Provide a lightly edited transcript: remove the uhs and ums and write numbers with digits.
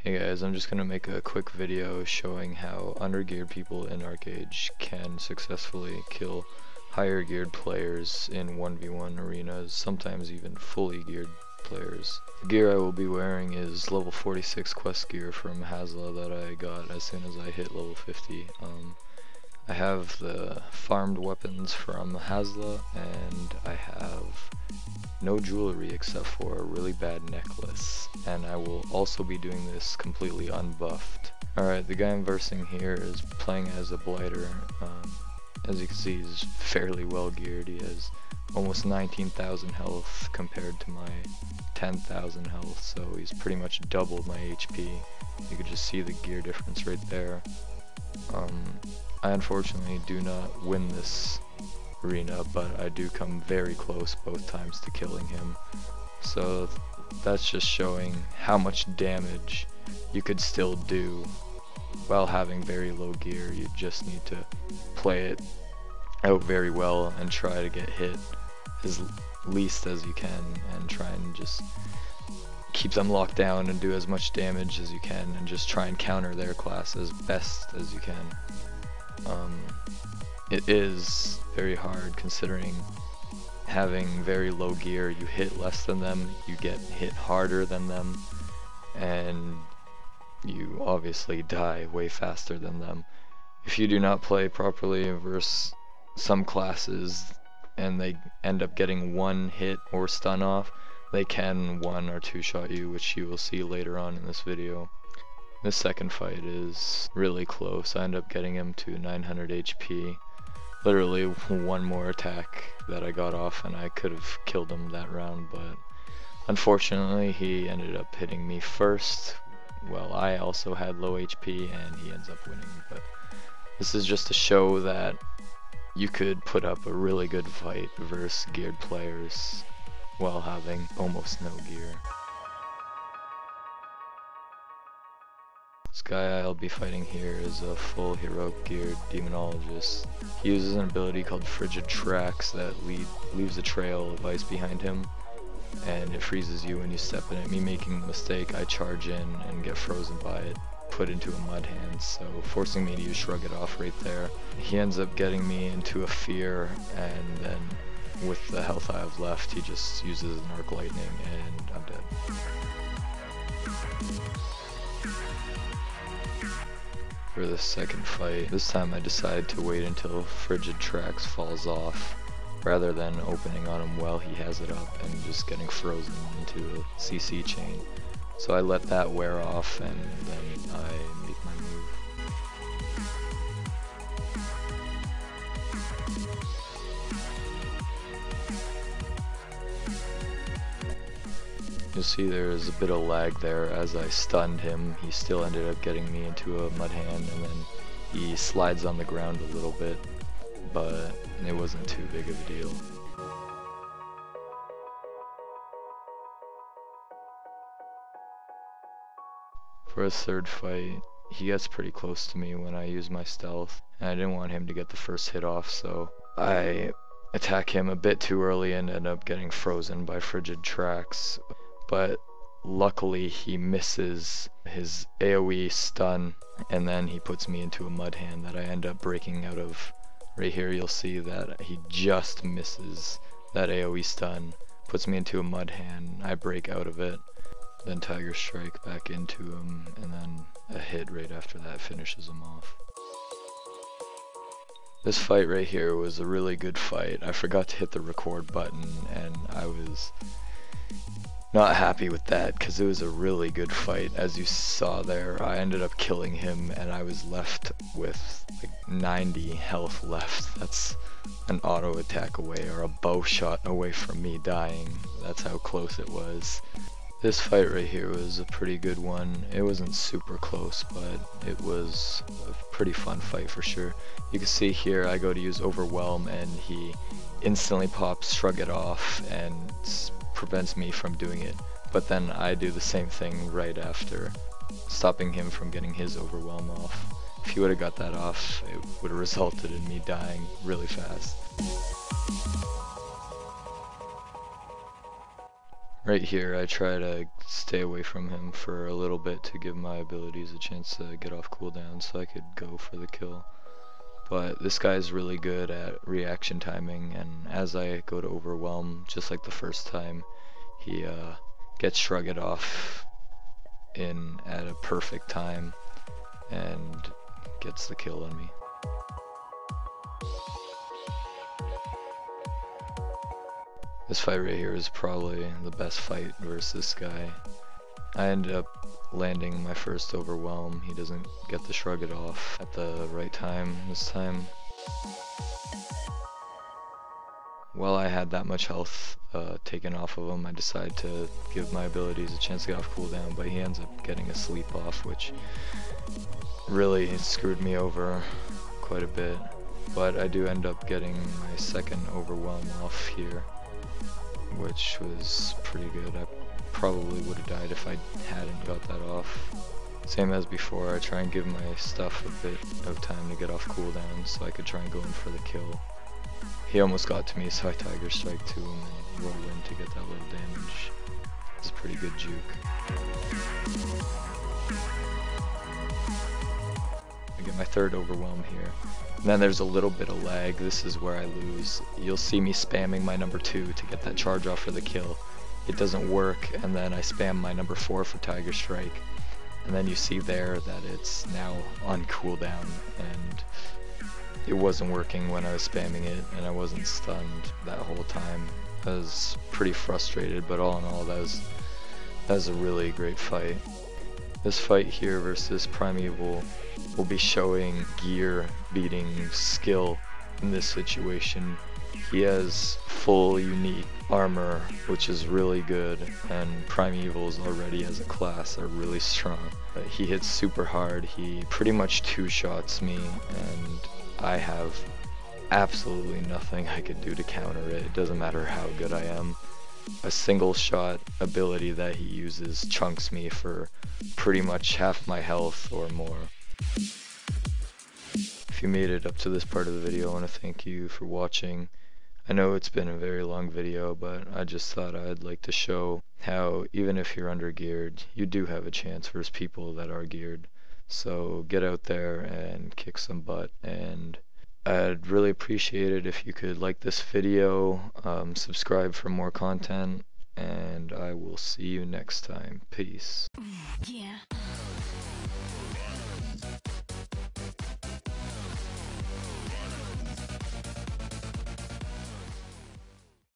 Hey guys, I'm just gonna make a quick video showing how undergeared people in Archeage can successfully kill higher geared players in 1v1 arenas, sometimes even fully geared players. The gear I will be wearing is level 46 quest gear from Hasla that I got as soon as I hit level 50. I have the farmed weapons from Hasla, and I have no jewelry except for a really bad necklace, and I will also be doing this completely unbuffed. Alright, the guy I'm versing here is playing as a blighter. As you can see, he's fairly well geared. He has almost 19,000 health compared to my 10,000 health, so he's pretty much doubled my HP. You can just see the gear difference right there. I unfortunately do not win this arena, but I do come very close both times to killing him. So that's just showing how much damage you could still do while having very low gear. You just need to play it out very well and try to get hit as least as you can, and try and just keep them locked down and do as much damage as you can, and just try and counter their class as best as you can. It is very hard considering having very low gear. You hit less than them, you get hit harder than them, and you obviously die way faster than them. If you do not play properly versus some classes and they end up getting one hit or stun off, they can one or two shot you, which you will see later on in this video. This second fight is really close. I end up getting him to 900 HP. Literally one more attack that I got off and I could have killed him that round, but unfortunately he ended up hitting me first. Well, I also had low HP and he ends up winning, but this is just to show that you could put up a really good fight versus geared players while having almost no gear. This guy I'll be fighting here is a full heroic geared demonologist. He uses an ability called Frigid Tracks that leaves a trail of ice behind him, and it freezes you when you step in it. Me making the mistake, I charge in and get frozen by it, put into a mud hand, so forcing me to use Shrug It Off right there. He ends up getting me into a fear, and then with the health I have left, he just uses an arc lightning and I'm dead. For the second fight, this time I decide to wait until Frigid Tracks falls off, rather than opening on him while he has it up and just getting frozen into a CC chain. So I let that wear off and then I make my move. You'll see there is a bit of lag there. As I stunned him, he still ended up getting me into a mud hand, and then he slides on the ground a little bit, but it wasn't too big of a deal. For his third fight, he gets pretty close to me when I use my stealth, and I didn't want him to get the first hit off, so I attack him a bit too early and end up getting frozen by Frigid Tracks. But luckily he misses his AoE stun, and then he puts me into a mud hand that I end up breaking out of. Right here you'll see that he just misses that AoE stun, puts me into a mud hand, I break out of it, then Tiger Strike back into him, and then a hit right after that finishes him off. This fight right here was a really good fight. I forgot to hit the record button and I was not happy with that because it was a really good fight. As you saw there, I ended up killing him and I was left with like 90 health left. That's an auto attack away or a bow shot away from me dying. That's how close it was. This fight right here was a pretty good one. It wasn't super close, but it was a pretty fun fight for sure. You can see here I go to use Overwhelm and he instantly pops Shrug It Off and prevents me from doing it. But then I do the same thing right after, stopping him from getting his Overwhelm off. If he would have got that off, it would have resulted in me dying really fast. Right here, I try to stay away from him for a little bit to give my abilities a chance to get off cooldown so I could go for the kill. But this guy's really good at reaction timing, and as I go to overwhelm, just like the first time, he gets shrugged off in at a perfect time and gets the kill on me. This fight right here is probably the best fight versus this guy. I ended up landing my first overwhelm. He doesn't get to shrug it off at the right time this time. While I had that much health taken off of him, I decided to give my abilities a chance to get off cooldown, but he ends up getting a sleep off, which really screwed me over quite a bit. But I do end up getting my second overwhelm off here, which was pretty good. I probably would have died if I hadn't got that off. Same as before, I try and give my stuff a bit of time to get off cooldown so I could try and go in for the kill. He almost got to me, so I Tiger Strike to him and roll in to get that little damage. It's a pretty good juke. I get my third overwhelm here. And then there's a little bit of lag. This is where I lose. You'll see me spamming my number 2 to get that charge off for the kill. It doesn't work, and then I spam my number 4 for Tiger Strike. And then you see there that it's now on cooldown, and it wasn't working when I was spamming it, and I wasn't stunned that whole time. I was pretty frustrated, but all in all, that was a really great fight. This fight here versus Primeval will be showing gear beating skill in this situation. He has full unique armor, which is really good, and Primevals already as a class are really strong. He hits super hard. He pretty much two-shots me, and I have absolutely nothing I could do to counter it. It doesn't matter how good I am. A single shot ability that he uses chunks me for pretty much half my health or more. If you made it up to this part of the video, I want to thank you for watching. I know it's been a very long video, but I just thought I'd like to show how even if you're under-geared, you do have a chance versus people that are geared. So get out there and kick some butt, and I'd really appreciate it if you could like this video, subscribe for more content, and I will see you next time. Peace. Yeah.